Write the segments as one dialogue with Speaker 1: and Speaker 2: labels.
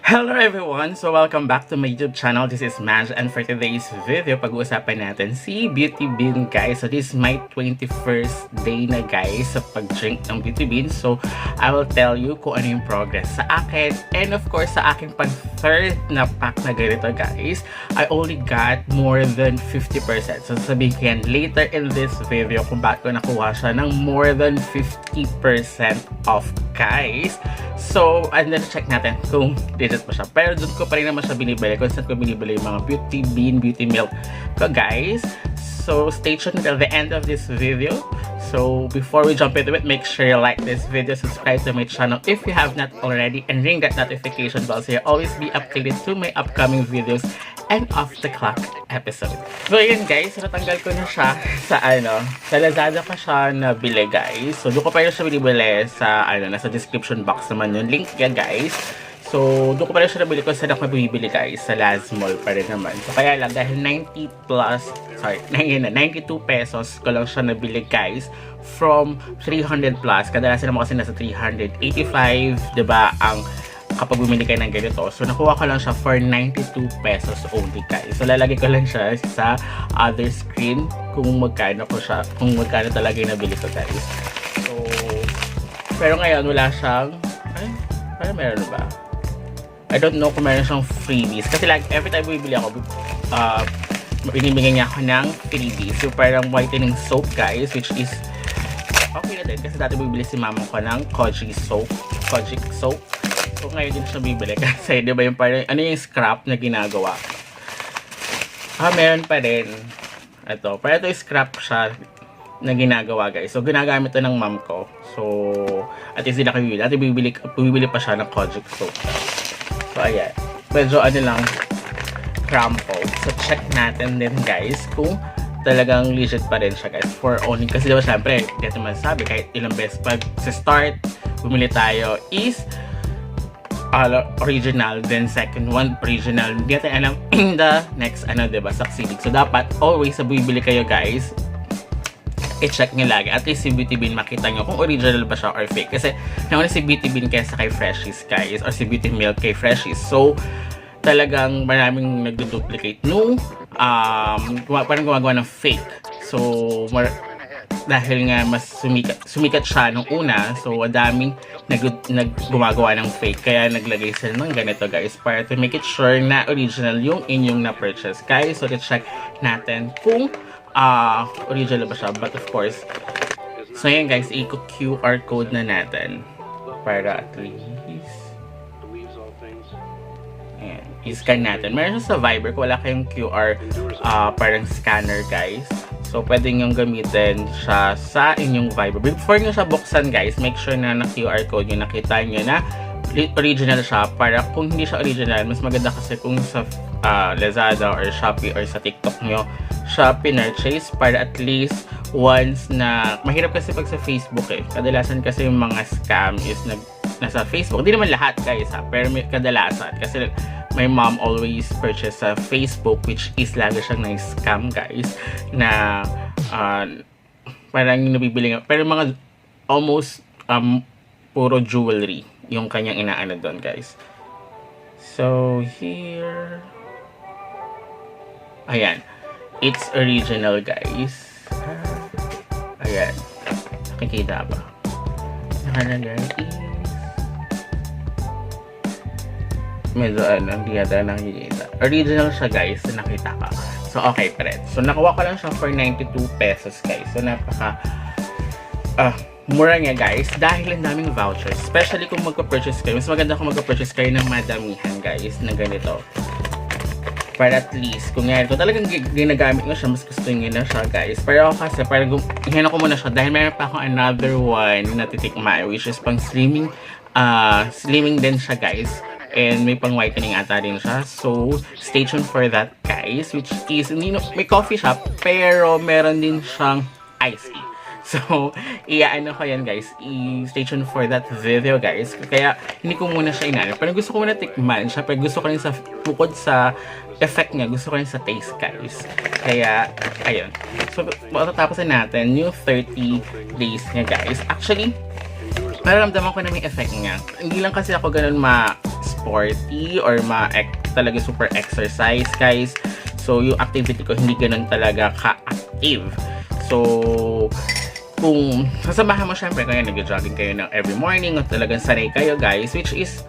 Speaker 1: Hello everyone! So welcome back to my YouTube channel. This is Maj, and for today's video, pag-uusapan natin si Beauty Bean, guys. So this is my 21st day na, guys, sa pag-drink ng Beauty Bean. So I will tell you kung ano yung progress sa akin. And of course, sa aking pang-third na pack na ganito, guys, I only got more than 50%. So sabihin ko yan later in this video kung bakit ko nakuha siya ng more than 50% off, guys. So, and then check natin kung legit pa siya. Pero doon ko pa rin naman siya binibili. Kung saan ko binibili yung mga Beauty Bean, Beauty Milk ko, guys. So, stay tuned until the end of this video. So, before we jump into it, make sure you like this video, subscribe to my channel if you have not already, and ring that notification bell so you'll always be updated to my upcoming videos and off-the-clock episode. So, yun, guys. Natanggal ko na siya sa, sa Lazada ko siya nabili, guys. So, doon ko pa rin siya binibili sa, nasa description box naman yung link yan, guys. So, doon ko pa rin siya nabili kung saan ako bibili, guys. Sa Laz Mall pa rin naman. So, kaya lang, dahil 92 pesos ko lang siya nabili, guys. From 300 plus. Kadalasan naman kasi nasa 385, diba, ang kapag bumili kayo ng ganito. So, nakuha ko lang siya for 92 pesos only, guys. So, lalagay ko lang siya sa other screen kung magkano ko siya, kung magkano talaga yung nabili ko, guys. So, pero ngayon, wala siyang, parang meron ba? I don't know kung meron siyang freebies. Kasi like, every time bibili ako, binibigyan niya ako ng freebies. So, parang whitening soap, guys, which is okay na din. Kasi dati bibili si mama ko ng Kojic soap. So, ngayon din siya bibili. Kasi, di ba yung parang, ano yung scrap na ginagawa? Meron pa rin. Ito. Pero ito yung scrap siya na ginagawa, guys. So, ginagamit ito ng mom ko. So, at least din ako bibili. At bibili pa siya ng Kojic soap. So, ayan. Medyo lang, crumple. So, check natin din, guys, kung talagang legit pa rin siya, guys. For only, kasi diba, syempre, dito man sabi, kahit ilang beses pag sa start, bumili tayo is original, then second one, original. Hindi natin alam the next, diba, succeeding. So, dapat, always, sa bibili kayo, guys, i-check nyo lagi. At least si Beauty Bean, makita nyo kung original ba siya or fake. Kasi, nauna si Beauty Bean kaysa kay Freshies, guys. Or si Beauty Milk kay Freshies. So, talagang maraming nagduduplicate no, parang gumagawa ng fake. So, dahil nga mas sumikat siya nung una, so daming gumagawa ng fake. Kaya naglagay sila ng ganito, guys, para to make it sure na original yung inyong na-purchase, guys. So, check natin kung original ba siya. But of course, so yan, guys, i-QR code na natin para at least ayan, i-scan natin. Meron siya sa Viber kung wala kayong QR parang scanner, guys. So, pwede nyo gamitin siya sa inyong Viber. Before nyo siya buksan, guys, make sure na na-QR code nyo, nakita nyo na original siya. Para kung hindi siya original, mas maganda kasi kung sa Lazada or Shopee or sa TikTok nyo siya pinurchase, para at least once na, mahirap kasi pag sa Facebook kadalasan kasi yung mga scam is nasa Facebook. Hindi naman lahat, guys, pero may kadalasan kasi my mom always purchase sa Facebook, which is lagi siyang na-scam, guys, na parang nabibili nga, pero mga almost puro jewelry yung kanyang inaano doon, guys. So here, ayan, it's original, guys. Ayan, nakikita ba? Nakalagay is medyo hindi yata nakikita. Original siya, guys, na nakita ka. So, okay pa rin. So, nakuha ko lang siya for 92 pesos, guys. So, napaka mura niya, guys, dahil ang daming vouchers. Especially kung magpa-purchase kayo. Mas maganda kung magpa-purchase kayo ng madamihan, guys, na ganito. Para at least, kung nga ito talagang ginagamit nyo siya, mas gusto nyo na siya, guys. Pero ako kasi, parang hina ko muna siya dahil meron pa akong another one na titikma, which is pang slimming din siya, guys. And may pang whitening ata din siya. So, stay tuned for that, guys. Which is, may coffee shop, pero meron din siyang iced tea. So, iaano ko yan, guys. I-stay tuned for that video, guys. Kaya, hindi ko muna siya inano. Pero gusto ko muna tikman siya. Pero gusto ko rin sa, bukod sa effect niya, gusto ko rin sa taste, guys. Kaya, ayun. So, matatapos na natin yung 30 days niya, guys. Actually, nararamdaman ko na may effect niya. Hindi lang kasi ako ganun sporty or talaga super exercise, guys. So, yung activity ko hindi ganun talaga ka-active. So, kung sasamahan mo syempre kayo, nag-jogging kayo ng every morning at talagang sanay kayo, guys, which is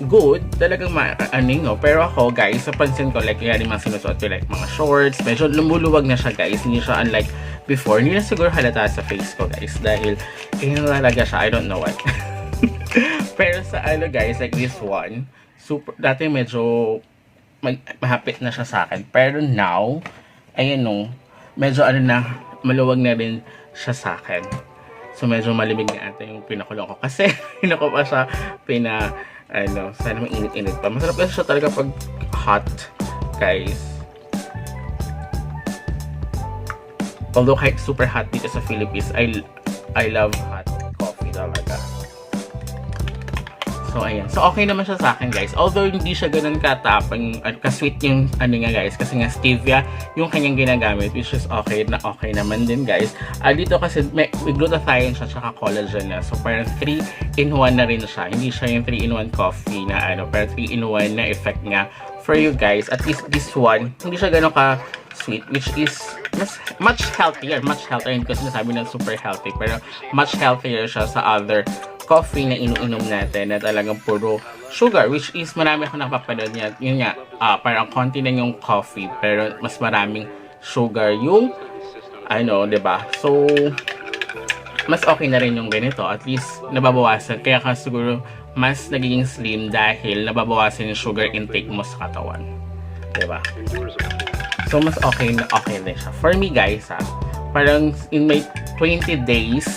Speaker 1: good, talagang pero ako, guys, napansin ko, like, yan yung mga sinusuot ko, like, mga shorts, medyo lumuluwag na siya, guys, hindi siya unlike before, hindi na siguro halata sa face ko, guys, dahil, kaya talaga siya, I don't know what. Pero sa guys, like this one, dati medyo, mahapit na siya sa akin, pero now, ayan no, medyo maluwag na rin siya sa akin. So, medyo malimig na ata yung pinakulong ko. Kasi, pinako pa siya, sana mainit-init pa. Masarap kasi siya talaga pag hot, guys. Although, kahit super hot dito sa Philippines, I love hot coffee talaga. So, ayan. So, okay naman siya sa akin, guys. Although, hindi siya ganun katapang, ka-sweet yung, guys. Kasi nga, stevia yung kanyang ginagamit, which is okay naman din, guys. Dito kasi, may glutathione siya, tsaka collagen na. So, parang 3-in-1 na rin siya. Hindi siya yung 3-in-1 coffee na, pero 3-in-1 na effect nga for you guys. At least, this one, hindi siya ganun ka-sweet, which is much healthier. Hindi ko sinasabi na super healthy, pero much healthier siya sa other coffee na inu-inom natin na talagang puro sugar, which is marami akong napapanood niya. Yun nga, parang konti na yung coffee, pero mas maraming sugar yung, diba? So, mas okay na rin yung ganito. At least, nababawasan. Kaya ka siguro, mas nagiging slim dahil nababawasan yung sugar intake mo sa katawan. Diba? So, mas okay na siya. For me, guys, parang in my 20 days,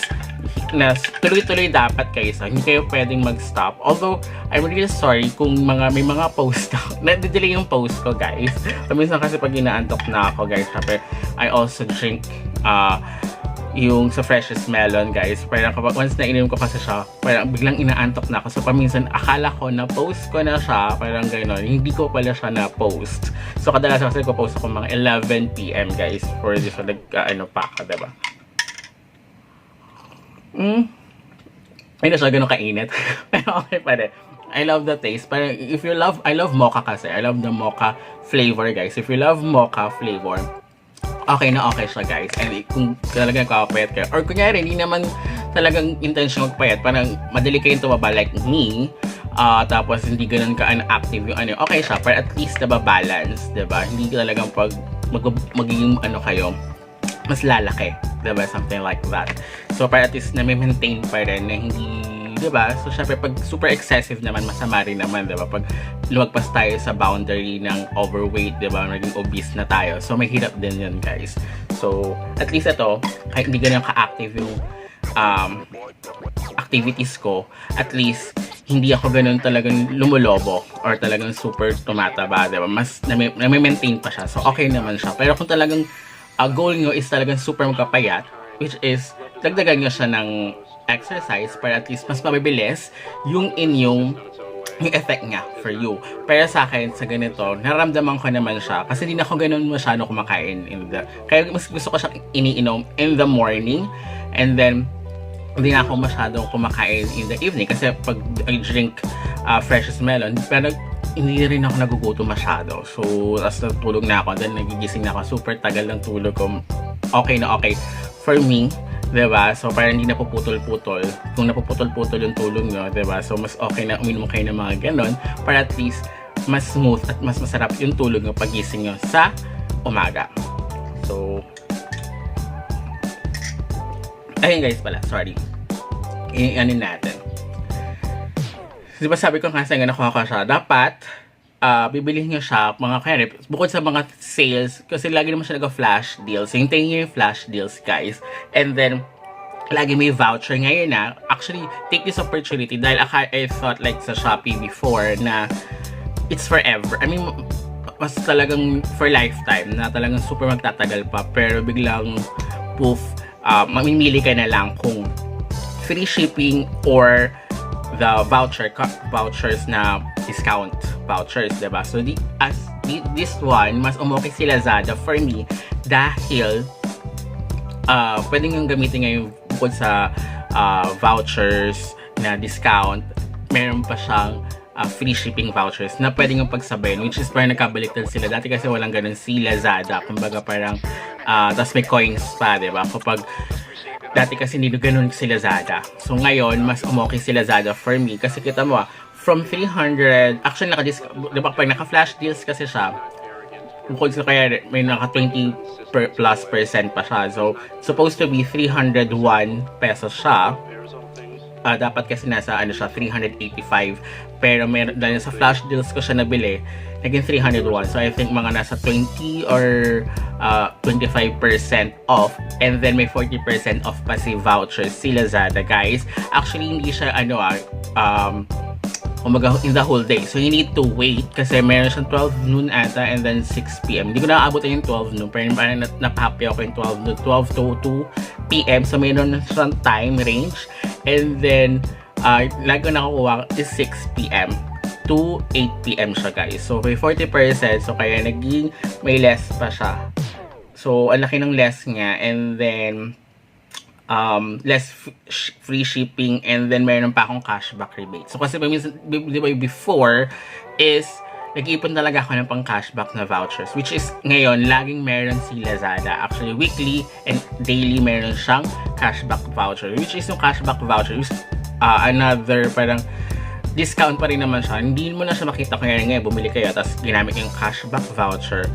Speaker 1: na tuloy-tuloy dapat kayo, hindi kayo pwedeng mag-stop. Although, I'm really sorry kung may mga post ako. Nadidelay yung post ko, guys. Minsan kasi pag inaantok na ako, guys, I also drink yung sa freshest melon, guys. Parang kapag once na ininom ko kasi siya, parang biglang inaantok na ako. So, paminsan, akala ko na post ko na siya, parang gano'n. Hindi ko pala siya na post. So, kadalasan kasi ko post ako mga 11 PM, guys. For this, pa ako, diba? Hindi siya ganun kainit. Pero okay pa rin. I love the taste. Parang if you love, I love mocha kasi. I love the mocha flavor, guys. If you love mocha flavor, okay na okay siya, guys. And kung talagang kakapayat kayo, or kunyari, hindi naman talagang intention magpayat, parang madali kayong tumaba like me, tapos hindi ganun ka-unactive yung okay siya, pero at least nababalance, diba? Hindi talagang pag magiging kayo, mas lalaki, diba? Something like that. So, para at least na-maintain pa rin na hindi, diba? So, syempre, pag super excessive naman, masama rin naman, diba? Pag lumagpas tayo sa boundary ng overweight, diba? Naging obese na tayo. So, may hirap din yun, guys. So, at least ito, kahit hindi ganyan ka-active yung activities ko, at least, hindi ako ganun talagang lumulobo or talagang super tumataba, diba? Mas na-maintain pa siya. So, okay naman siya. Pero kung talagang goal nyo is talagang super magpapayat, which is dagdagan nyo siya ng exercise para at least mas mabibilis yung inyong effect nga for you. Pero sa akin, sa ganito, naramdaman ko naman siya kasi hindi na ako ganun masyado kumakain kaya mas gusto ko siya iniinom in the morning, and then hindi na ako masyadong kumakain in the evening kasi pag I drink freshest melon, pero hindi rin ako nagugutom masyado. So, as natulog na ako, then nagigising na ako, super tagal ng tulog ko. Okay na okay for me, diba? So, parang hindi napuputol-putol. Kung napuputol-putol yung tulog nyo, diba? So, mas okay na uminom kayo ng mga ganon para at least mas smooth at mas masarap yung tulog nyo pagising nyo sa umaga. So, ayun guys pala, sorry. Ianin natin. Diba sabi ko kasi nga nakuha ko siya, dapat bibilihin nyo siya, kaya bukod sa mga sales, kasi lagi naman siya nag-flash deals. Hintayin nyo yung flash deals, guys. And then, lagi may voucher ngayon na. Actually, take this opportunity dahil I thought like sa Shopee before na it's forever. I mean, mas talagang for lifetime na talagang super magtatagal pa. Pero biglang, poof, mamimili ka na lang kung free shipping or the vouchers na discount vouchers, diba? So, this one, mas umokay si Lazada for me dahil pwede nyo gamitin ngayon bukod sa vouchers na discount, meron pa siyang free shipping vouchers na pwede yung pagsabayin, which is parang nagkabaliktad sila. Dati kasi walang ganun si Lazada. Kumbaga parang, tas may coins pa, diba? Kapag dati kasi hindi ganun si Lazada. So ngayon, mas umokay si Lazada for me. Kasi kita mo from 300, actually diba pag naka-flash deals kasi siya, bukod sa kaya may naka 20 plus % pa siya. So, supposed to be 301 pesos siya. Dapat kasi nasa siya 385, pero meron dahil sa flash deals ko siya nabili, naging 301. So I think mga nasa 20 or 25% off, and then may 40% off pa si vouchers si Lazada, guys. Actually hindi siya umaga in the whole day. So you need to wait kasi meron siyang 12 noon ata and then 6 PM. Hindi ko nakaabutan yung 12 noon, pero parang napahappy ako yung 12 noon, 12 to 2 PM. So meron siyang time range. And then, lagi ko nakukuha is 6 PM to 8 PM siya, guys. So, may 40%. So, kaya naging may less pa siya. So, ang laki ng less nga. And then, less free shipping. And then, meron pa akong cashback rebate. So, kasi di ba before is nag-iipon talaga ako ng pang cashback na vouchers, which is ngayon laging meron si Lazada. Actually weekly and daily meron siyang cashback voucher, which is yung cashback voucher is another parang discount pa rin naman siya. Hindi mo na siya makita kaya ngayon bumili kayo tapos ginamit yung cashback voucher,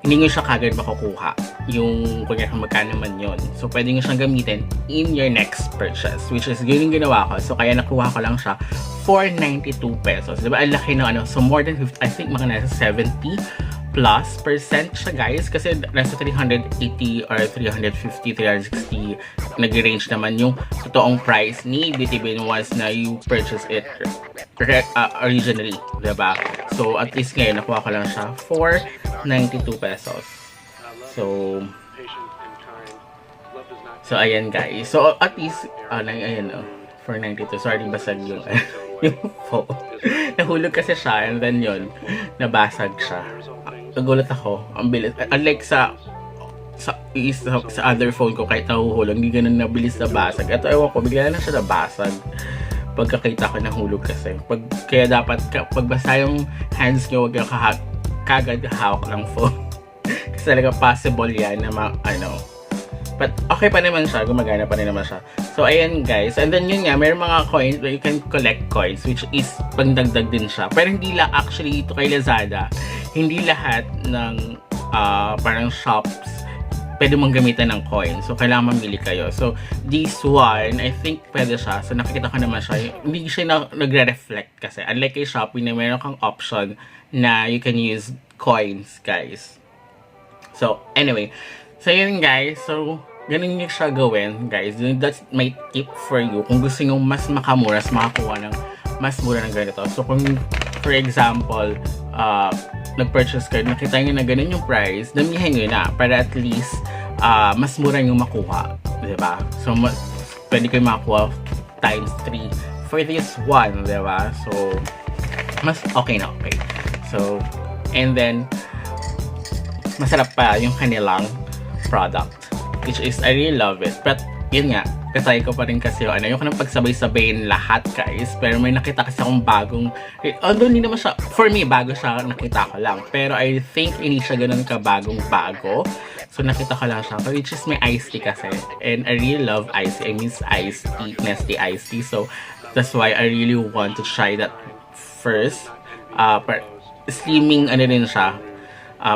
Speaker 1: hindi nyo siya kagad makukuha yung kunya kung magkano man yun. So pwede nyo siyang gamitin in your next purchase, which is yun yung ginawa ko. So kaya nakuha ko lang siya for 92 pesos. Diba? Ang laki ng so more than 50, I think mga nasa 70 plus % siya, guys. Kasi nasa 380 or 350, 360 nag-range naman yung totoong price ni Beauty Bin once na you purchase it originally. Diba? So at least ngayon nakuha ko lang siya for 92 pesos. So ayan, guys. So at least ayan for 92. Sorry, basag yung yung phone. Nahulog kasi siya and then yun, nabasag siya. Nagulat ako. Ang bilis. Unlike sa other phone ko, kahit nahuhulog, hindi ganun nabilis na basag. Ito, ewan ko, bigla lang siya nabasag. Pagkakita ko nahulog kasi. Kaya dapat, pag basta yung hands nyo, huwag yung kagad hawak ng phone. Kasi talaga possible yan na but okay pa naman siya, gumagana pa rin naman siya. So ayan, guys, and then yun nga, mayroon mga coins where you can collect coins, which is pangdagdag din siya. Pero hindi lang actually ito kay Lazada, hindi lahat ng parang shops pwede mong gamitan ng coins. So kailangan mamili kayo. So this one, I think pwede siya. So nakikita ko naman siya, hindi siya nagre-reflect kasi. Unlike kay Shopee na mayroon kang option na you can use coins, guys. So anyway, so yun, guys. So ganun yung siya gawin, guys. That's my tip for you. Kung gusto nyo mas makamura, makakuha ng mas mura ng ganito. So kung for example, nag-purchase kayo, nakita nyo na ganun yung price, damihan nyo na para at least mas mura yung makuha. Diba? So pwede kayo makuha times 3 for this one. Diba? So mas okay na okay. So, and then masarap pa yung kanilang product, which is I really love it. But yun nga, kasay ko pa rin kasi yung nang pagsabay-sabayin lahat, guys. Pero may nakita kasi akong bagong, although hindi naman siya, for me bago siya, nakita ko lang, pero I think hindi siya ganun kabagong bago. So nakita ko lang siya, which is may iced tea kasi, and I really love iced tea. I miss iced tea, Nestle iced tea. So that's why I really want to try that first. Slimming din siya.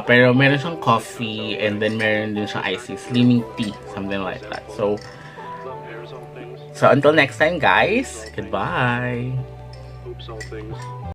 Speaker 1: Pero meron siyang coffee and then meron din siyang iced tea, slimming tea, something like that. So until next time, guys, goodbye.